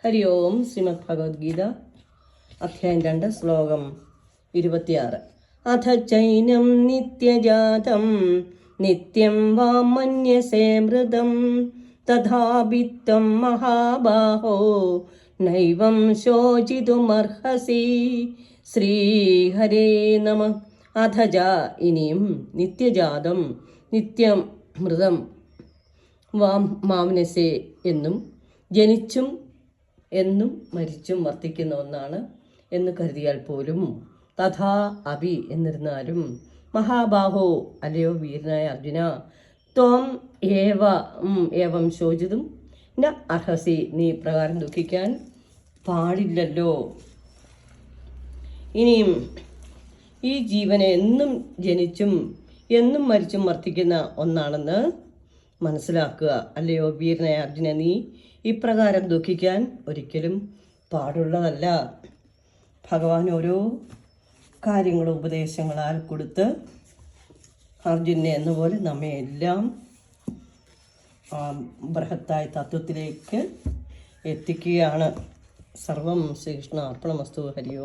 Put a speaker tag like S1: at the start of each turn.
S1: ഹരി ഓം. ശ്രീമദ് ഭഗവത്ഗീത അധ്യായം 2 ശ്ലോകം 26. അഥ ചൈനം നിത്യജാതം നിത്യം വാ മന്യസേ മൃതം തഥാവിത്തം മഹാബാഹോ നൈവം ശോചിതുമർഹസി. ശ്രീഹരേ നമ. അഥജ ഇനിയും നിത്യജാതം നിത്യം മൃതം വാം മാംനസേ എന്നും ജനിച്ചും എന്നും മരിച്ചും വർത്തിക്കുന്ന ഒന്നാണ് എന്ന് കരുതിയാൽ പോലും തഥാ അഭി എന്നിരുന്നാലും മഹാബാഹോ അല്ലയോ വീരനായ അർജുന, ത്വം ഏവം ശോചിതും ന അർഹസി, നീ പ്രകാരം ദുഃഖിക്കാൻ പാടില്ലല്ലോ. ഇനിയും ഈ ജീവനെ എന്നും ജനിച്ചും എന്നും മരിച്ചും വർത്തിക്കുന്ന ഒന്നാണെന്ന് മനസ്സിലാക്കുക. അല്ലയോ വീരനായ അർജുന, നീ ഇപ്രകാരം ദുഃഖിക്കാൻ ഒരിക്കലും പാടുള്ളതല്ല. ഭഗവാൻ ഓരോ കാര്യങ്ങളും ഉപദേശങ്ങളാൽ കൊടുത്ത് അർജുനെ എന്നപോലെ നമ്മെ എല്ലാം ബൃഹത്തായ തത്വത്തിലേക്ക് എത്തിക്കുകയാണ്. സർവം ശ്രീകൃഷ്ണ അർപ്പണമസ്തു. ഹരി ഓം.